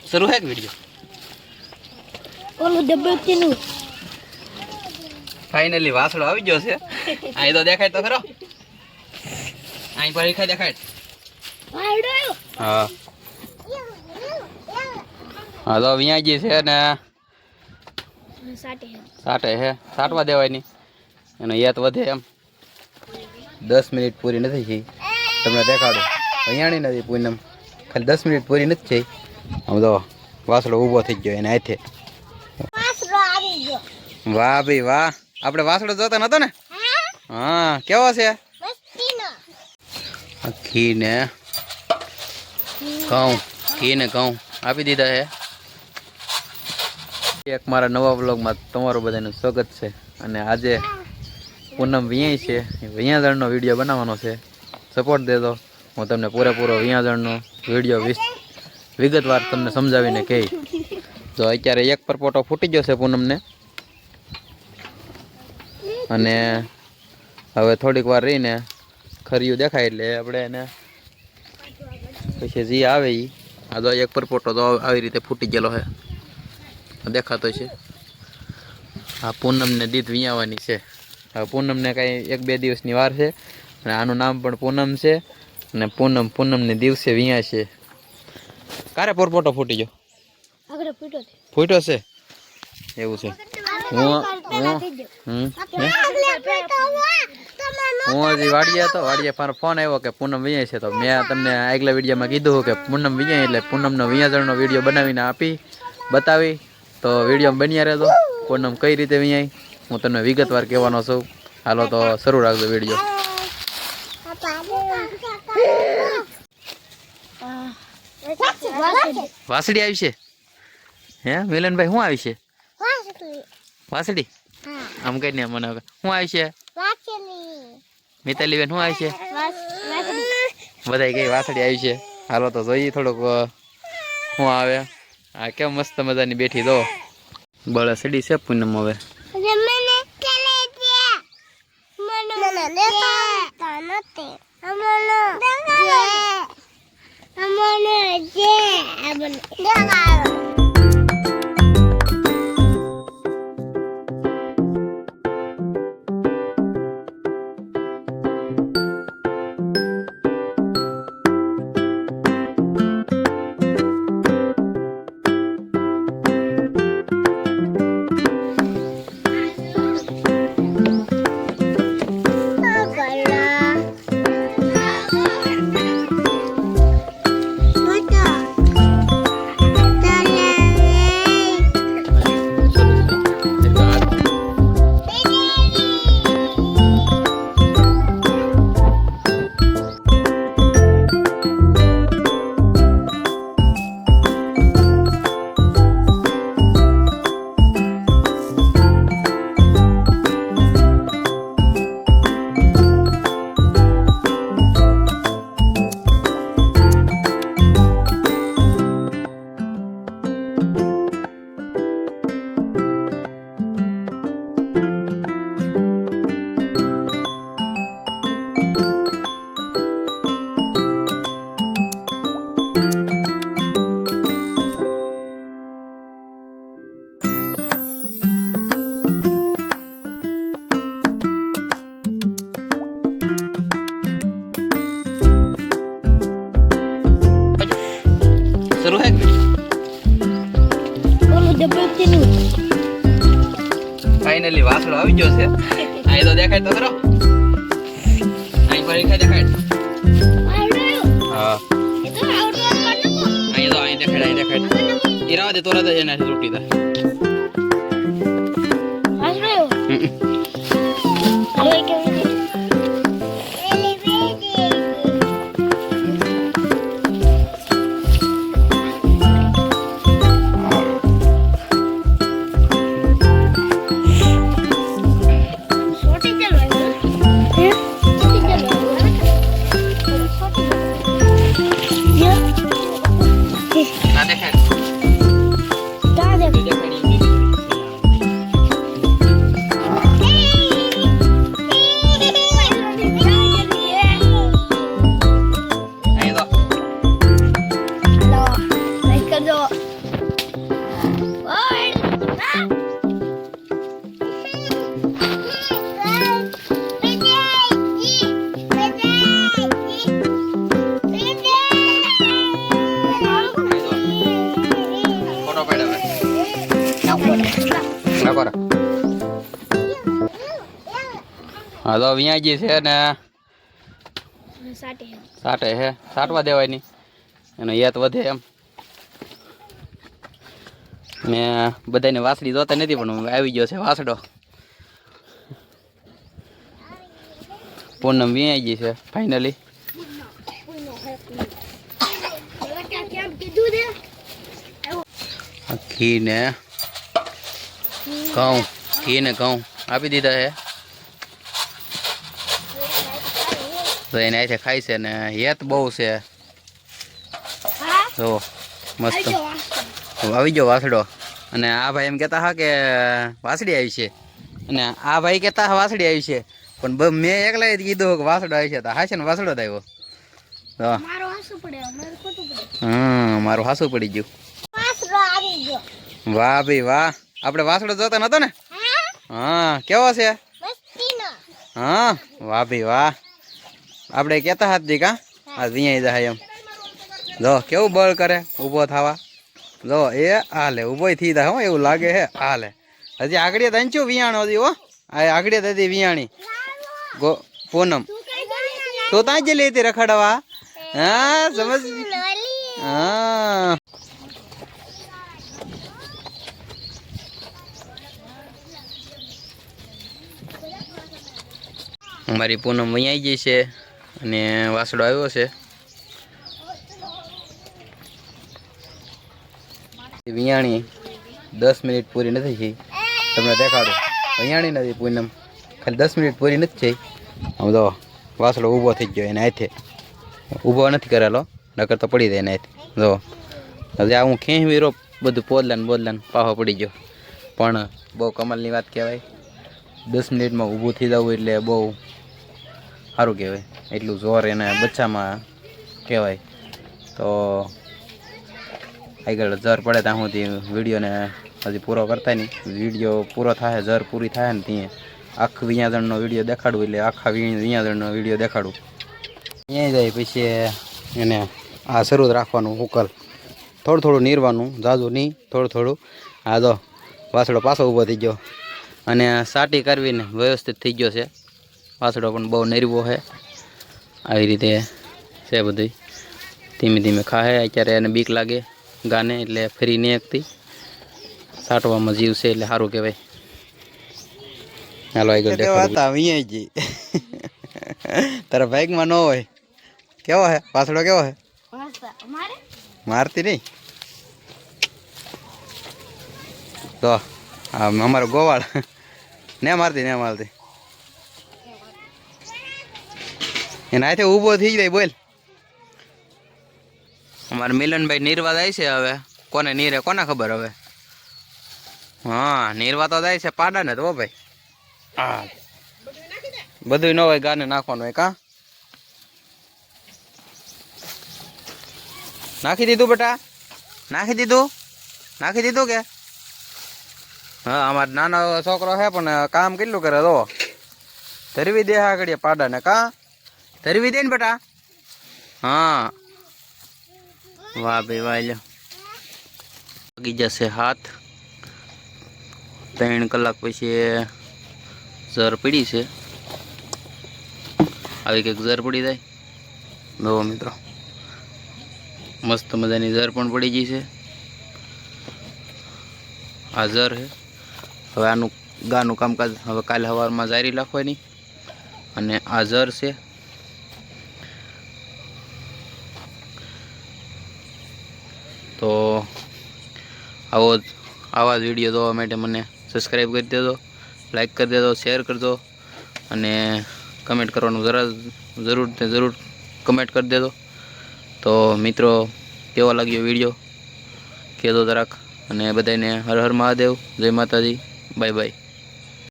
શરૂ હે વિડિયો ઓલો ડબલ ફાઇનલી વાસળો આવી ગયો છે. અહીં તો દેખાય તો ખરો. અહીં પર દેખાય દેખાય. હા હા તો વિયાજી છે ને સાટે હે સાટવા દેવાય નહીં એનો યાદ વધે એમ. 10 મિનિટ પૂરી નથી થઈ. તમને દેખાડો અહીંયાની નથી પૂનમ ખાલી 10 મિનિટ પૂરી નથી થઈ. આમ તો વાસળો ઊભો થઈ ગયો એને હાથે. વાહ ભાઈ વાહ. આપણે વાસળો જોતા નતો ને. હા કેવો છે ઘી ને ઘઉં આપી દીધા છે. એક મારા નવા વ્લોગમાં તમારું બધાનું સ્વાગત છે. અને આજે પૂનમ વિયાય છે. વિયાજણનો વિડીયો બનાવવાનો છે. સપોર્ટ દેજો. હું તમને પૂરેપૂરો વિયાજણનો વિડીયો વિગતવાર તમને સમજાવીને કહી. તો અત્યારે એક પરપોટો ફૂટી ગયો છે પૂનમને. અને હવે થોડીક વાર રહીને ખરીયું દેખાય એટલે આપણે એને પછી જે આવે એ આ તો એક પરપોટો તો આવી રીતે ફૂટી ગયેલો છે દેખાતો છે. આ પૂનમને દીધ વિયાવાની છે. હવે પૂનમને કાંઈ 1-2 દિવસની વાર છે. અને આનું નામ પણ પૂનમ છે. અને પૂનમને દિવસે વિયા છે. ક્યારે પરપોટો ફૂટી ગયો? ફૂટ્યો છે એવું છે. હું હજી વાડીએ હતો. વાડીએ મારો ફોન આવ્યો કે પૂનમ વિયાય છે. તો મેં તમને આગલા વિડીયોમાં કીધું કે પૂનમ વિયાય એટલે પૂનમનો વિયાજણનો વિડીયો બનાવીને બતાવી. તો વિડીયો બન્યા રહેતો. પૂનમ કઈ રીતે વિયાય હું તમને વિગતવાર કહેવાનો છું. હાલો તો શરૂ રાખજો વિડીયો. વાસળી આવી છે હે મિલનભાઈ? શું આવી છે? વાસળી આમ કઈ ને મને શું આવી છે? મિતાલીબેન શું આવી છે? બધા કઈ વાસળી આવી છે. હાલો તો જોઈએ થોડુંક શું આવે. આ કેમ મસ્ત મજાની બેઠી દો બળે સડી છે પૂનમ. હવે શરૂ હે ફાઇનલી વાસળો આવી ગયો છે. અહીં તો દેખાય તો ખરો. અહીં પર દેખાય. હા અહીં દેખાય. ઈરાવા દે તોરા જ એનાથી તૂટી દે. હા તો વિયાજી છે ને સાટે સાટે હે સાટવા દેવાય નહીં એનો યાદ વધે એમ ને બધાને વાસળી જોતા નથી પણ આવી ગયો છે વાસડો પૂનમ વિયાજી છે ફાઇનલી ઘી ને ઘઉં આપી દીધા છે તો એને અહીંથી ખાય છે ને હેત બહુ છે જો મસ્ત આવી ગયો વાસડો અને આ ભાઈ એમ કહેતા હા કે વાસળી આવી છે અને આ ભાઈ કહેતા હા વાસળી આવી છે પણ મેં એકલા કીધું કે વાસડો આવી છે તો હા છે ને વાસડો જ આવ્યો તો મારું હાસું પડી ગયું વાહ ભાઈ વાહ આપણે વાસડો જોતા નતો ને હા કેવો છે હા વાહ ભાઈ વાહ આપણે કહેતા હાથ કા આ અહીંયા જાય એમ જો કેવું બળ કરે ઊભો થવા જો એ હાલે ઊભો થઈ જાય હો એવું લાગે હે હાલે હજી આગળ દાંચ્યું વિયાણો હજી હો આ આગળ દાદી વિયાણી ગો પૂનમ તો ત્યાં જ લેતી રખડવા હા સમજ હા અમારી પૂનમ વૈયાઈ ગઈ છે અને વાસડો આવ્યો છે વિયાણી 10 મિનિટ પૂરી નથી થઈ તમને દેખાડો વિયાણી નથી પૂનમ ખાલી 10 મિનિટ પૂરી નથી થઈ આમ તો વાસડો ઊભો થઈ ગયો એને હાથે ઊભો નથી કરેલો નકર તો પડી જાય એને હાથે જો હવે આ હું ખેંચવી રો બધું પોદલાને પાહો પડી ગયો પણ બહુ કમાલની વાત કહેવાય 10 મિનિટમાં ઊભું થઈ જવું એટલે બહુ સારું કહેવાય એટલું જોર એને બચ્ચામાં કહેવાય તો આગળ જર પડે ત્યાં સુધી વિડીયોને હજી પૂરો કરતા નહીં વિડીયો પૂરો થાય જર પૂરી થાય ને ત્યાં આખું વિયાદણનો વિડીયો દેખાડું એટલે આખા વિયાદણનો વિડીયો દેખાડું અહીંયા જાય પછી એને આ શરૂ જ રાખવાનું ઉકલ થોડું નીરવાનું જાજુ નહીં થોડું આ જો વાસડો પાછો ઊભો થઈ ગયો અને સાટી કરવીને વ્યવસ્થિત થઈ ગયો છે વાસડો પણ બહુ નરવો છે આવી રીતે છે બધું ધીમે ખાહે અત્યારે એને બીક લાગે ગાને એટલે ફરી નહીં એકતી સાટવામાં જીવ છે એટલે સારું કહેવાય હાલો આગળ દેખાડું તારા બાઇકમાં ન હોય કેવો હે વાસડો કેવો હે મારતી નહીં તો અમારો ગોવાળ ને મારતી એના હાથે ઊભો થઈ જાય બોલ અમારે મિલનભાઈ નીરવા જાય છે હવે કોને નીરે કોને ખબર હવે હા નીરવા તો જાય છે પાડા ને તો ભાઈ હા બધું ન હોય ગાને નાખવાનું હોય કા નાખી દીધું બેટા નાખી દીધું કે હા અમારે નાનો છોકરો છે પણ કામ કેટલું કરે તો ધરવી દે આગળ પાડાને કા ધરવી દે ને બેટા હા વાહ ભાઈ વાહ લ્યો લાગી જશે હાથ 3 કલાક પછી ઝર પડી છે આવી કંઈક ઝર પડી જાય જો મિત્રો મસ્ત મજાની ઝર પણ પડી ગઈ છે આ ઝર છે હવે આનું ગાનું કામકાજ હવે કાલે સવારમાં જારી રાખવાની અને આ ઝર છે તો આવા જ વિડીયો જોવા માટે મને સબસ્ક્રાઈબ કરી દેજો લાઈક કરી દેજો શેર કરજો અને કમેન્ટ કરવાનું જરૂર કમેન્ટ કરી દેજો તો મિત્રો કેવો લાગ્યો વિડીયો કહેજો જરાક અને બધાને હર હર મહાદેવ જય માતાજી બાય બાય